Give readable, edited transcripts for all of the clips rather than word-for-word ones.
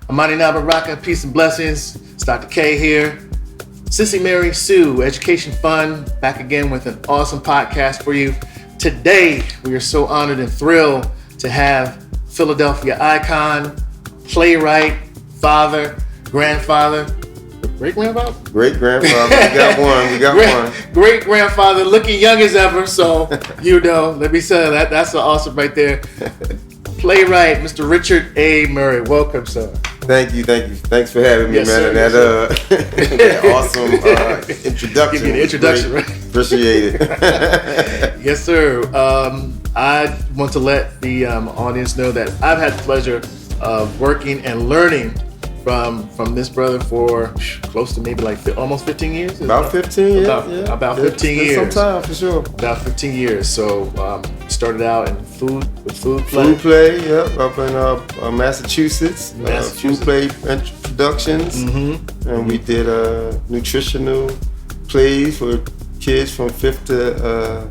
Amani Nabaraka, peace and blessings. It's Dr. K here. Sissy, Mary, Sue, Education Fun, back again with an awesome podcast for you. Today, we are so honored and thrilled to have Philadelphia icon, playwright, father, grandfather, great-grandfather? Great-grandfather. We got one. Great-grandfather, looking young as ever, so, let me say that's awesome right there. Playwright, Mr. Richard A. Murray. Welcome, sir. Thank you. Thanks for having me, yes, man. Sir, that awesome introduction. Give me the introduction, right? Appreciate it. Yes, sir. I want to let the audience know that I've had the pleasure of working and learning from this brother for close to maybe like almost 15 years. About 15 years. About 15 years. Some time for sure. About 15 years. So started out in food play. Food play, yep, up in Massachusetts. Food play productions. Mm-hmm. And we did nutritional plays for kids from 5th to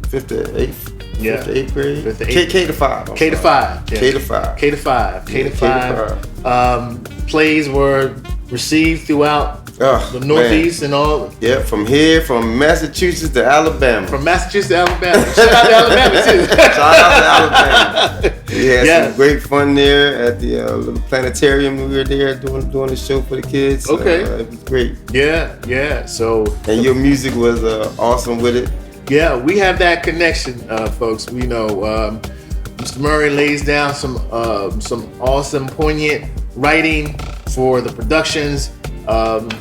8th. Yeah. 5th to 8th grade. K to 5. K to 5. Yeah. K to 5. K to 5. K to 5. Plays were received throughout the Northeast and all. Yeah, from Massachusetts to Alabama. From Massachusetts to Alabama. Shout out to Alabama too. Shout out to Alabama. We had some great fun there at the little planetarium. We were there doing the show for the kids. Okay. It was great. Yeah. So. And your music was awesome with it. Yeah, we have that connection, folks. We know Mr. Murray lays down some awesome, poignant writing for the productions.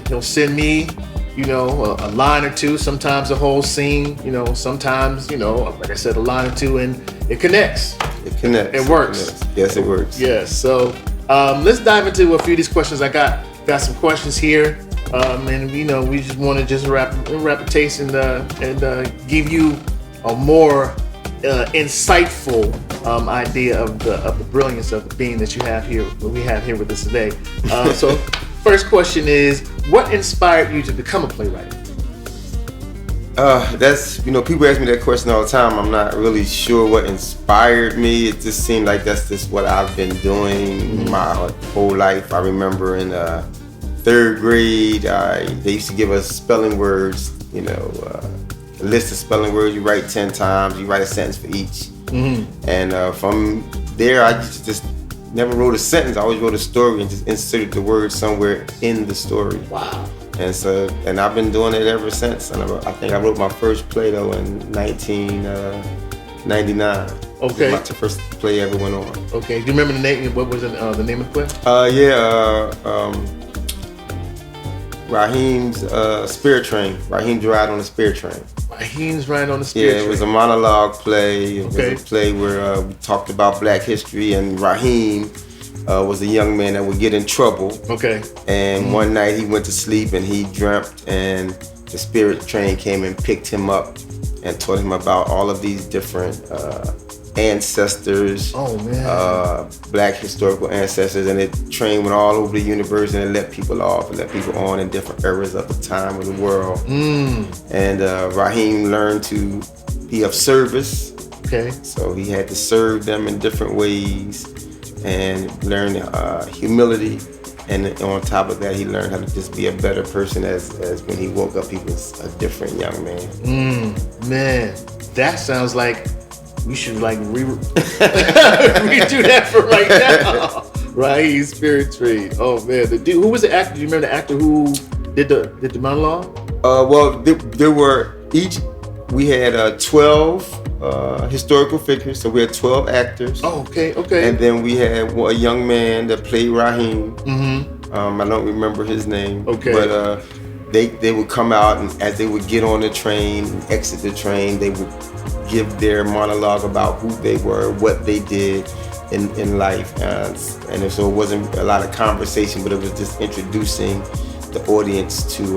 He'll send me, a line or two, sometimes a whole scene, sometimes, like I said, a line or two, and it connects. It works. Yes, it works. Yes. So let's dive into a few of these questions. I got some questions here. And we just want to wrap a taste and give you a more insightful idea of the brilliance of the being that we have here with us today. So, first question is, what inspired you to become a playwright? That's people ask me that question all the time. I'm not really sure what inspired me. It just seemed like that's just what I've been doing my whole life. I remember in 3rd grade, they used to give us spelling words, a list of spelling words. You write 10 times, you write a sentence for each. Mm-hmm. And from there, I just never wrote a sentence. I always wrote a story and just inserted the word somewhere in the story. Wow. And I've been doing it ever since. And I think I wrote my first play, though, in 1999. Okay. My first play ever went on. Okay. Do you remember the name? What was the name of the play? Raheem's Spirit Train. Raheem's Ride on the Spirit Train. Raheem's Ride on the Spirit Train. Yeah, it was a monologue play. It was a play where we talked about Black history, and Raheem was a young man that would get in trouble. Okay. And one night he went to sleep and he dreamt, and the Spirit Train came and picked him up and taught him about all of these different ancestors, Black historical ancestors, and it trained went all over the universe, and it let people off and let people on in different eras of the time of the world. And Raheem learned to be of service. Okay. So he had to serve them in different ways and learn humility. And on top of that, he learned how to just be a better person as when he woke up, he was a different young man. Man, that sounds like we should redo that for right now. Right, Spirit Train. Oh man, the dude. Who was the actor? Do you remember the actor who did the monologue? Well, there were we had 12 historical figures, so we had 12 actors. Oh, okay. And then we had a young man that played Raheem. I don't remember his name. Okay. But they would come out, and as they would get on the train and exit the train, they would give their monologue about who they were, what they did in life, and so it wasn't a lot of conversation, but it was just introducing the audience to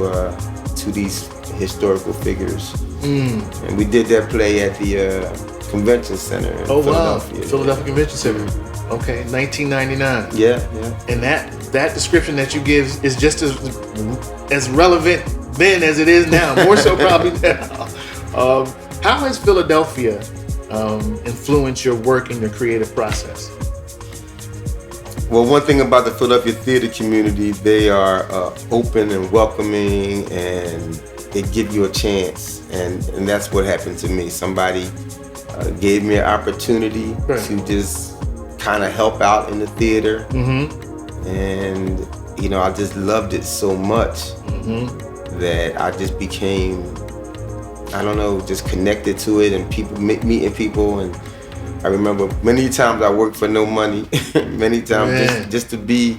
these historical figures. And we did that play at the Convention Center in Philadelphia. Wow, Philadelphia Convention Center. Okay, 1999. Yeah. And that description that you give is just as relevant then as it is now, more so probably now. How has Philadelphia influenced your work in your creative process? Well, one thing about the Philadelphia theater community, they are open and welcoming, and they give you a chance, and that's what happened to me. Somebody gave me an opportunity to just kind of help out in the theater, and I just loved it so much that I just became, I don't know, just connected to it, and meeting people. And I remember many times I worked for no money, many times just to be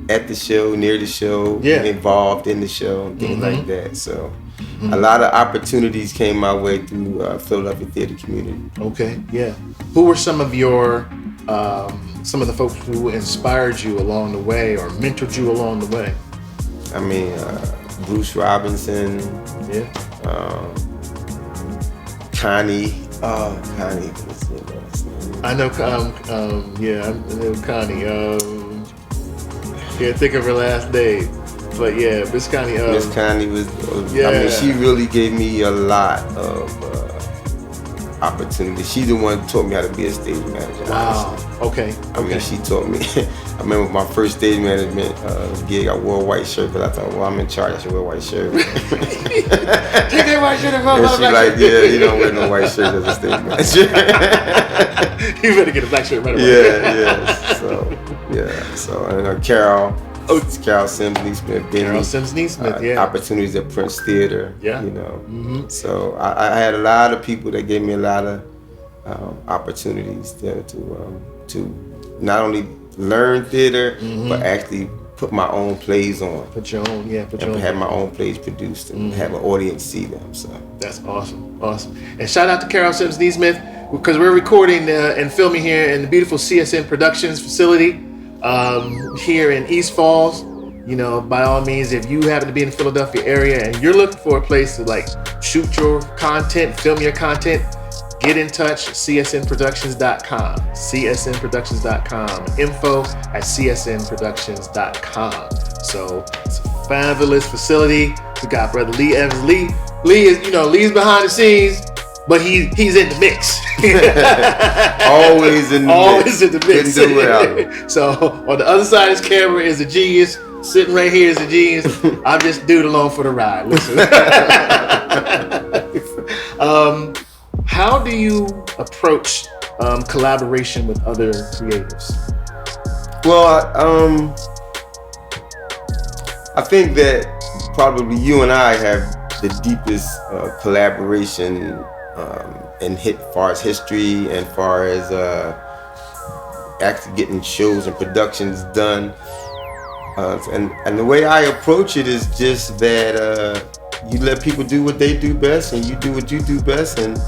at the show, near the show, involved in the show, and things like that. So a lot of opportunities came my way through Philadelphia theater community. Okay, yeah. Who were some of your, some of the folks who inspired you along the way or mentored you along the way? I mean, Bruce Robinson, Connie. Oh, Connie. What's her last name? I know, I know Connie. Can't think of her last name, but yeah, Miss Connie. Miss Connie was. I mean, she really gave me a lot of opportunity. She's the one who taught me how to be a stage manager. Wow. Honestly. Okay. I mean, she taught me. I remember my first stage management gig. I wore a white shirt because I thought, well, I'm in charge. I should wear a white shirt. Take that white shirt and she like, yeah, you don't wear no white shirt as a stage manager. You better get a black shirt right away. So and Carol. It's Carol Sims Neesmith. Carol Sims Neesmith, opportunities at Prince Theater. So I had a lot of people that gave me a lot of opportunities there to not only learn theater, but actually put my own plays on. Put your own. Have my own plays produced and have an audience see them. So that's awesome. And shout out to Carol Sims Neesmith, because we're recording and filming here in the beautiful CSN Productions facility. Here in East Falls. By all means, if you happen to be in the Philadelphia area and you're looking for a place to like shoot your content, film your content, get in touch, csnproductions.com, csnproductions.com, info@csnproductions.com. So it's a fabulous facility. We got Brother Lee Evans. Lee is, Lee's behind the scenes, but he's in the mix. Always in the mix. Couldn't do without him. So on the other side of this camera is a genius. Sitting right here is a genius. I'm just dude along for the ride. Listen. How do you approach collaboration with other creatives? Well, I think that probably you and I have the deepest collaboration and far as history and far as actually getting shows and productions done. And the way I approach it is just that you let people do what they do best, and you do what you do best, and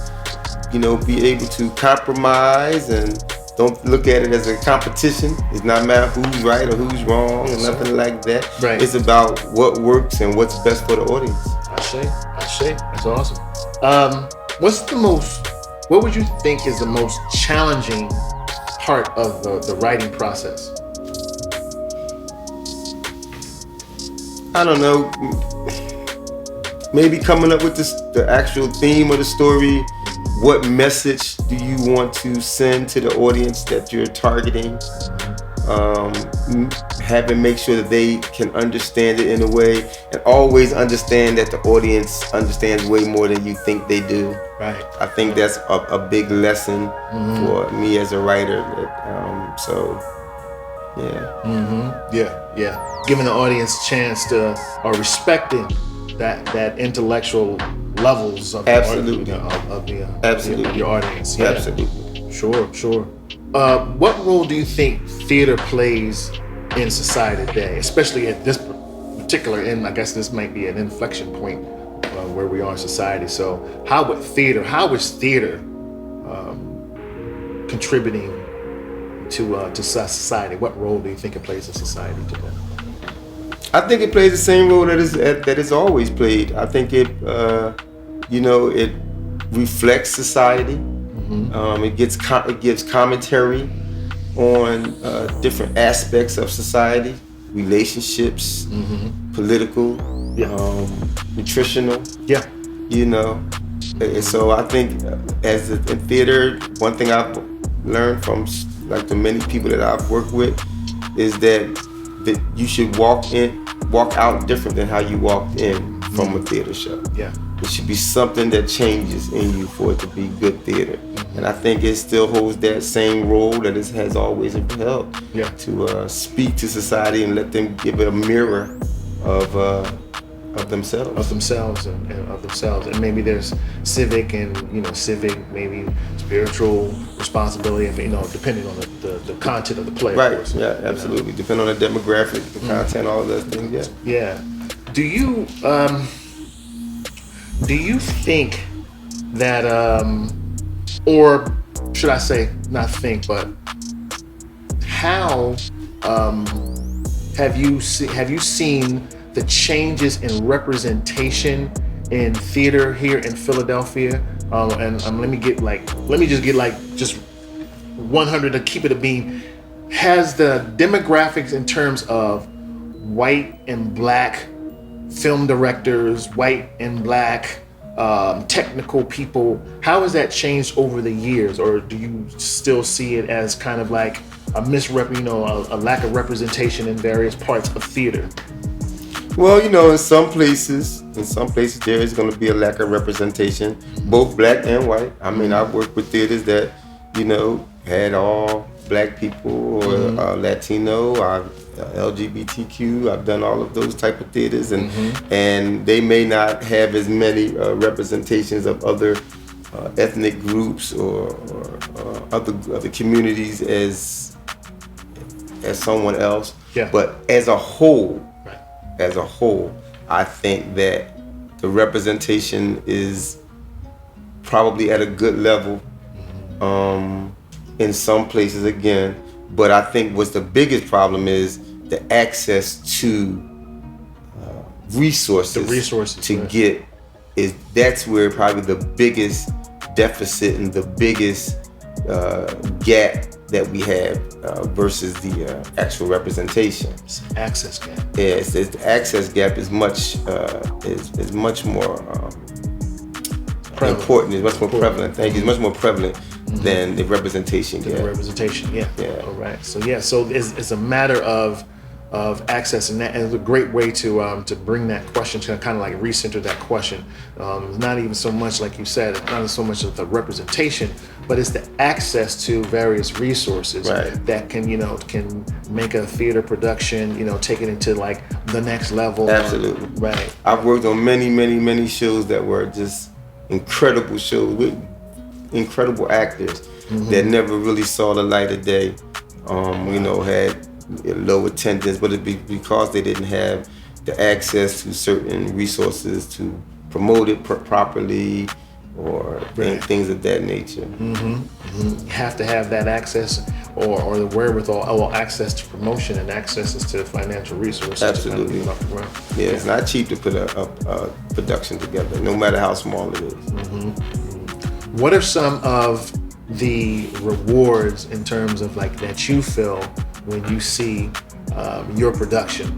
be able to compromise and don't look at it as a competition. It's not matter who's right or who's wrong, or nothing like that. Right. It's about what works and what's best for the audience. I say. That's awesome. What would you think is the most challenging part of the writing process? I don't know. Maybe coming up with the actual theme of the story. What message do you want to send to the audience that you're targeting? Make sure that they can understand it in a way, and always understand that the audience understands way more than you think they do. Right. I think that's a big lesson for me as a writer. Giving the audience a chance to, or respecting that intellectual levels of Absolutely. Your audience. Yeah. Absolutely. Sure. What role do you think theater plays in society today, especially at this particular end? I guess this might be an inflection point where we are in society. So how is theater contributing to society? What role do you think it plays in society today? I think it plays the same role that it's always played. I think it reflects society. It gives commentary on different aspects of society, relationships, political, nutritional. Yeah. And so I think in theater, one thing I've learned from like the many people that I've worked with is that you should walk out different than how you walked in from a theater show. Yeah. It should be something that changes in you for it to be good theater. And I think it still holds that same role that it has always held. Yeah. To speak to society and let them give it a mirror of themselves. And maybe there's civic and maybe spiritual responsibility, depending on the content of the play. Right. Of course, yeah, absolutely. Depending on the demographic, the content, all of those things. Yeah. Do you think that or should I say not think, but how have you seen the changes in representation in theater here in Philadelphia? Let me just get just 100 to keep it a beam. Has the demographics in terms of white and black film directors, white and black technical people, how has that changed over the years, or do you still see it as kind of like a lack of representation in various parts of theater? Well, in some places there is going to be a lack of representation, both black and white. I mean, I've worked with theaters that, had all black people or Latino, LGBTQ. I've done all of those type of theaters, and they may not have as many representations of other ethnic groups or other communities as someone else. Yeah. But as a whole, I think that the representation is probably at a good level in some places again. But I think what's the biggest problem is the access to resources. To right. get that's where probably the biggest deficit and the biggest gap that we have versus the actual representation. It's an access gap. Yes, the access gap is much more important. It's much more prevalent. Thank you. It's much more prevalent than the representation gap. The representation, yeah. All right. So it's a matter of access, and that is a great way to bring that question to kind of like recenter that question. It's not even so much like you said, it's not so much of the representation, but it's the access to various resources that can make a theater production, take it into like the next level. Absolutely. Right. I've worked on many shows that were just incredible shows with incredible actors that never really saw the light of day. Had low attendance, but it's because they didn't have the access to certain resources to promote it properly or things of that nature. You have to have that access or the wherewithal, or access to promotion and access to financial resources. Absolutely. It's not cheap to put a production together, no matter how small it is. What are some of the rewards in terms of like that you feel when you see your production?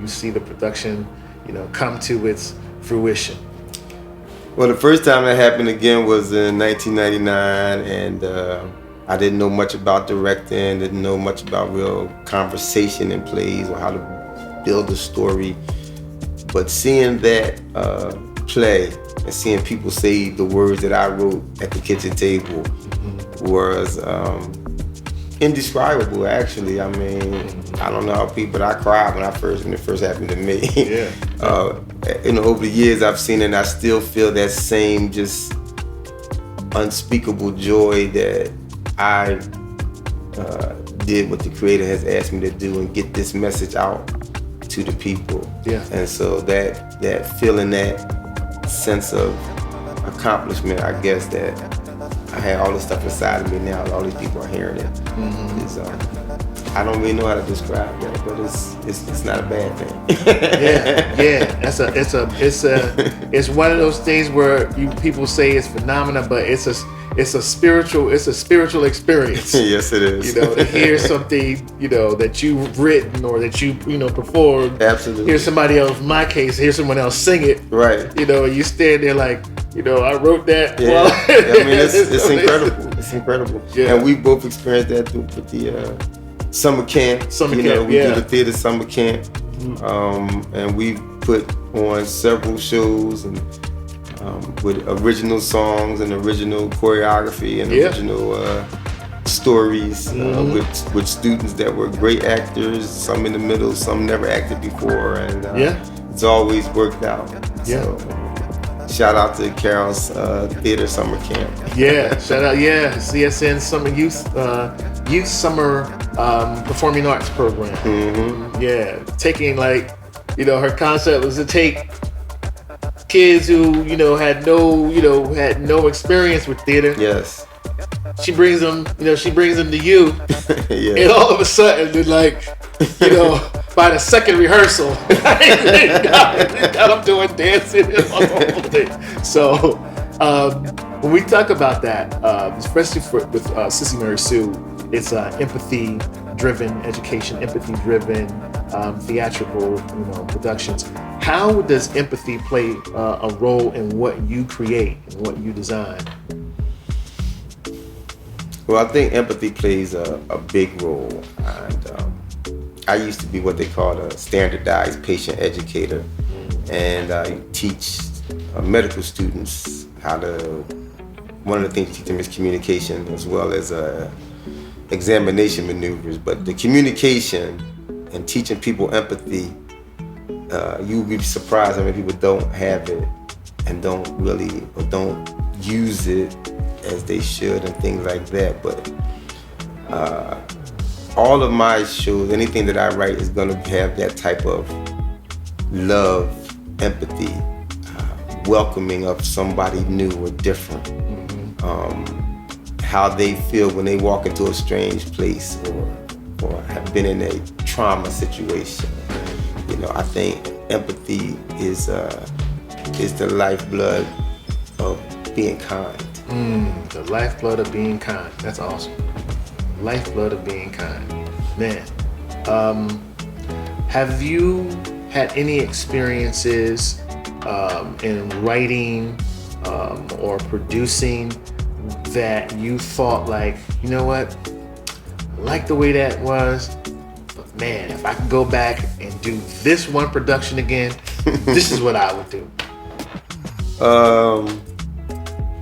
You see the production, come to its fruition. Well, the first time that happened again was in 1999, and I didn't know much about directing, didn't know much about real conversation in plays or how to build a story. But seeing that play and seeing people say the words that I wrote at the kitchen table was indescribable, actually. I mean, I don't know how people, but I cried when it first happened to me. Over the years I've seen it, and I still feel that same just unspeakable joy that I did what the Creator has asked me to do and get this message out to the people. Yeah. And so that feeling, that sense of accomplishment, I guess, that I had all this stuff inside of me now, all these people are hearing it. Is, I don't really know how to describe that, but it's not a bad thing. It's one of those things where people say it's phenomena, but it's a spiritual experience. Yes, it is. To hear something, that you've written or that you performed. Absolutely. Hear somebody else, in my case, hear someone else sing it. Right. And you stand there like, I wrote that. Yeah. Well, I mean, it's incredible. It's incredible. Yeah. And we both experienced that with summer camp. Summer we camp, do the theater summer camp, and we put on several shows and with original songs and original choreography and original stories with students that were great actors. Some in the middle, some never acted before, and it's always worked out. So, shout out to Carol's theater summer camp. Shout out, CSN Summer Youth Summer Performing Arts Program. Taking her concept was to take kids who had no experience with theater. Yes. She brings them to you, and all of a sudden, by the second rehearsal, I'm doing dancing and all the whole thing. So when we talk about that, especially with Sissy Mary Sue, it's empathy-driven education, empathy-driven theatrical productions. How does empathy play a role in what you create and what you design? Well, I think empathy plays a big role, and I used to be what they call a standardized patient educator, and I teach medical students how to. One of the things you teach them is communication, as well as examination maneuvers. But the communication and teaching people empathy, you'll be surprised how many people don't have it and don't use it as they should and things like that. But all of my shows, anything that I write is going to have that type of love, empathy, welcoming of somebody new or different. How they feel when they walk into a strange place or have been in a trauma situation. I think empathy is the lifeblood of being kind. The lifeblood of being kind. That's awesome. Lifeblood of being kind. Man, have you had any experiences in writing or producing that you thought you know what? I like the way that was, but man, if I could go back and do this one production again, this is what I would do.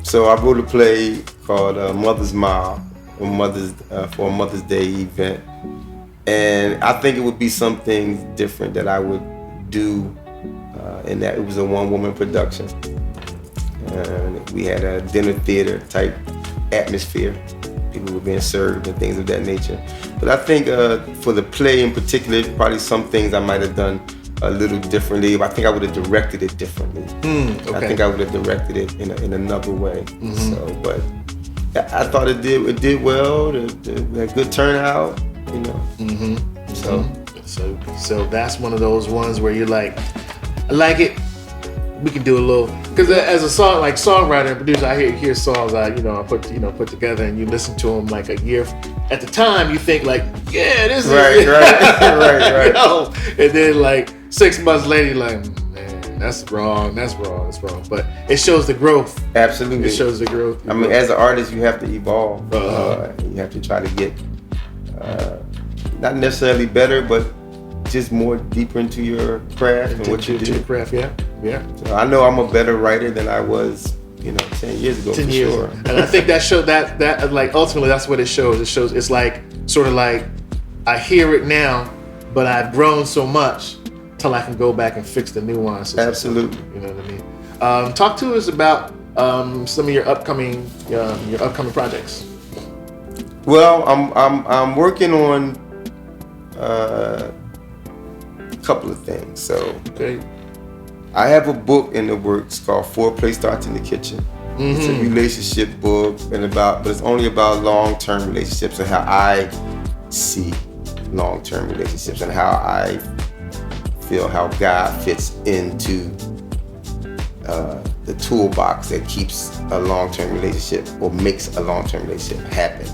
So I wrote a play called Mother's Mile for a Mother's Day event, and I think it would be something different that I would do in that it was a one-woman production. And we had a dinner theater type atmosphere. People were being served and things of that nature. But I think for the play in particular, probably some things I might have done a little differently. I think I would have directed it differently. I think I would have directed it in another way. So, but I thought it did well. It had good turnout. So that's one of those ones where you're like, I like it. We can do a little, because as a songwriter and producer, I hear songs I put together, and you listen to them a year. At the time, you think this is right. And then 6 months later, you're like, man, that's wrong. But it shows the growth. Absolutely, it shows the growth. I mean, as an artist, you have to evolve. You have to try to get not necessarily better, but just more deeper into your craft and what you do. Your craft, yeah. So I know I'm a better writer than I was, 10 years ago. 10 years. Sure. And I think that showed that ultimately that's what it shows. It shows it's sort of I hear it now, but I've grown so much till I can go back and fix the nuances. Absolutely. You know what I mean? Talk to us about some of your upcoming projects. Well, I'm working on a couple of things. So I have a book in the works called Foreplay Starts in the Kitchen. It's a relationship book, but it's only about long-term relationships and how I see long-term relationships and how I feel how God fits into the toolbox that keeps a long-term relationship or makes a long-term relationship happen.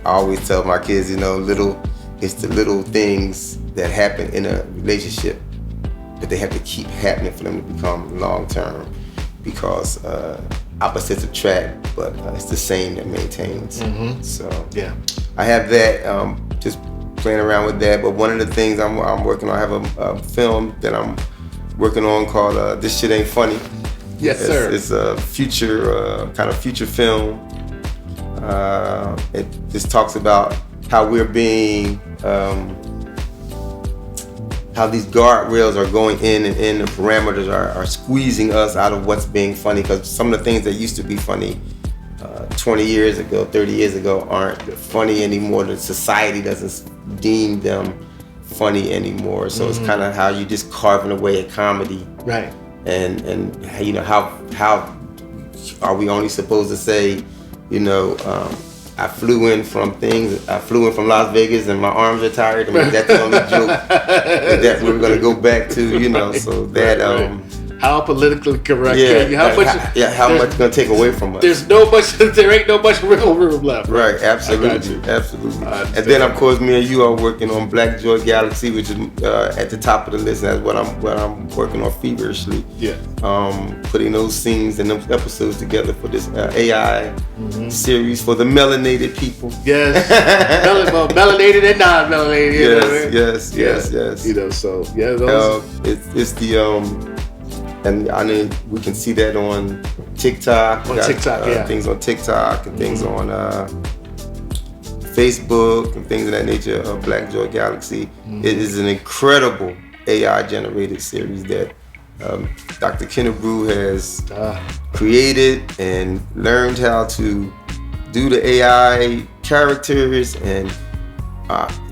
I always tell my kids, it's the little things that happen in a relationship that they have to keep happening for them to become long-term, because opposites attract, but it's the same that maintains. So I have that. just playing around with that. But one of the things I'm working on, I have a film that I'm working on called This Shit Ain't Funny. Yes, sir. It's a future, kind of future film. It just talks about how we're being, how these guardrails are going in and in, the parameters are squeezing us out of what's being funny, because some of the things that used to be funny 20 years ago, 30 years ago aren't funny anymore. The society doesn't deem them funny anymore. So it's kind of how you just carving away at comedy. Right. And you know, how are we only supposed to say, you know, I flew in from Las Vegas and my arms are tired. I mean, that's the only joke that we're gonna go back to, you know. So that how politically correct? How much gonna take away from us? There ain't no much real room left. Right, absolutely. And then of course, me and you are working on Black Joy Galaxy, which is at the top of the list. And that's what I'm working on feverishly. Yeah. Putting those scenes and those episodes together for this AI series for the melanated people. Yes. Melanated and non-melanated. Yes. You know, so yeah, those. It's the and I know we can see that on TikTok. Things on TikTok and things on Facebook and things of that nature. Black Joy Galaxy. It is an incredible AI-generated series that Dr. Kennebrew has created and learned how to do the AI characters, and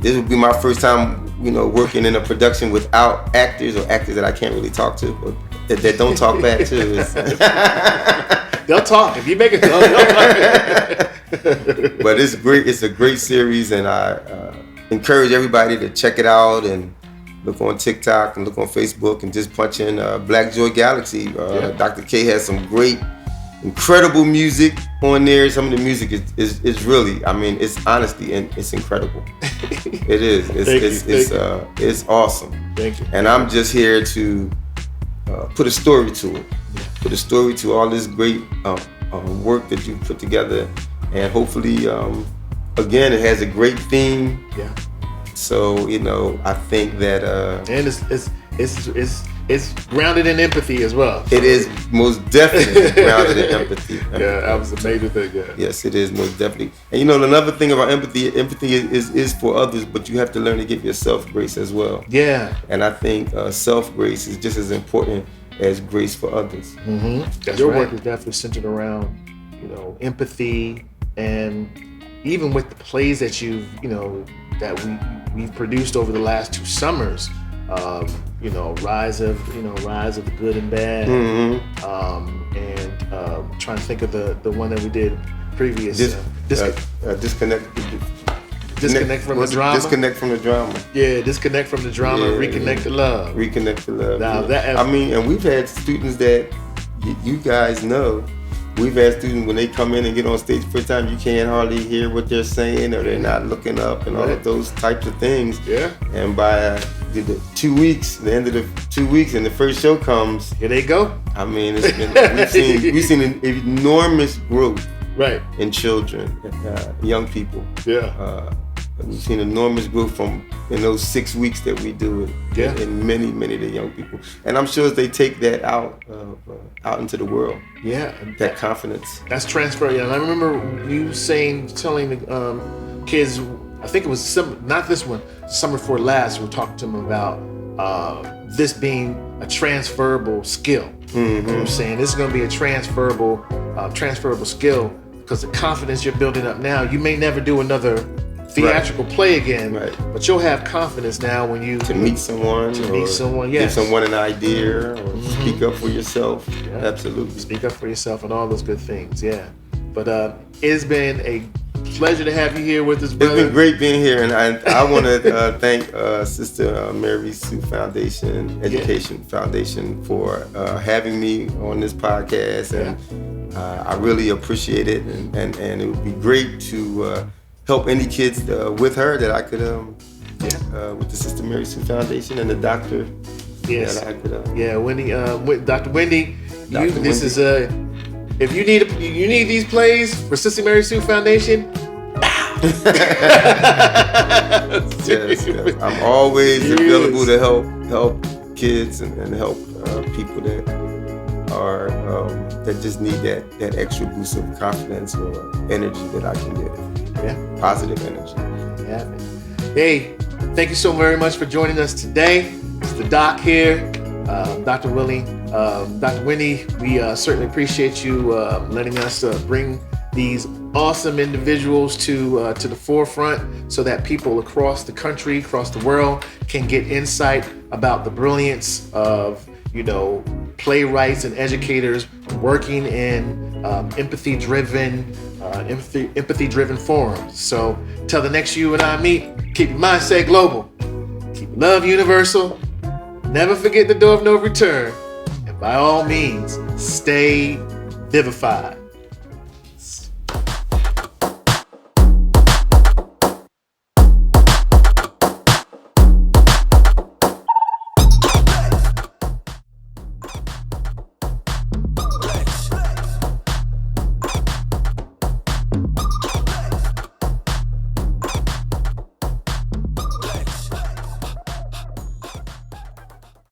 this will be my first time, you know, working in a production without actors or actors that I can't really talk to, or that don't talk back to. They'll talk if you make it. They'll talk. But it's great. It's a great series, and I encourage everybody to check it out and look on TikTok and look on Facebook and just punch in Black Joy Galaxy. Dr. K has some great, incredible music on there. Some of the music is really, I mean, it's honestly, and it's incredible. It is. It's awesome. Thank you. And I'm just here to put a story to it. Put a story to all this great work that you put together, and hopefully, again, it has a great theme. Yeah. So, you know, I think that and it's grounded in empathy as well. It is most definitely grounded in empathy. Yeah, that was a major thing. Yeah. Yes, it is most definitely. And you know, another thing about empathy is for others, but you have to learn to give yourself grace as well. Yeah. And I think self-grace is just as important as grace for others. Your work is definitely centered around, you know, empathy, and even with the plays that that we've produced over the last 2 summers, you know, Rise of the Good and Bad, and trying to think of the one that we did previous. Disconnect from the drama. Disconnect from the drama. Yeah, disconnect from the drama. Reconnect to love. Reconnect to love. Now I mean, and we've had students that you guys know. We've had students when they come in and get on stage first time, you can't hardly hear what they're saying, or they're not looking up, and all of those types of things. Yeah. And by the 2 weeks, the end of the 2 weeks, and the first show comes, here they go. I mean, it's been we've seen an enormous growth, right, in children, young people. Yeah. We've seen enormous growth in those 6 weeks that we do it. Yeah. And many of the young people, and I'm sure as they take that out into the world. Yeah. That confidence. That's transfer. Yeah. And I remember you telling the kids, I think it was not this one, summer before last, we were talking to them about this being a transferable skill. You know what I'm saying? This is going to be a transferable skill, because the confidence you're building up now, you may never do another theatrical play again, but you'll have confidence now when you meet someone, yes, give someone an idea, or speak up for yourself. Yeah. Absolutely, speak up for yourself and all those good things. Yeah, but it's been a pleasure to have you here with us, brother. It's been great being here, and I want to thank Sister Mary Sue Foundation, Education Foundation, for having me on this podcast, and I really appreciate it, and it would be great to help any kids with her that I could, with the Sister Mary Sue Foundation and the doctor. Yes. That I could, Wendy, Dr. Wendy. This is if you need these plays for Sister Mary Sue Foundation, Yes, yes. I'm always available to help kids and help people that are that just need that extra boost of confidence or energy that I can give. Yeah. Positive energy. Yeah, man. Hey, thank you so very much for joining us today. It's the Doc here, Dr. Willie, Dr. Winnie. We certainly appreciate you letting us bring these awesome individuals to the forefront so that people across the country, across the world can get insight about the brilliance of, playwrights and educators working in empathy-driven forums. So till the next you and I meet, keep your mindset global, keep love universal, never forget the door of no return, and by all means, stay vivified.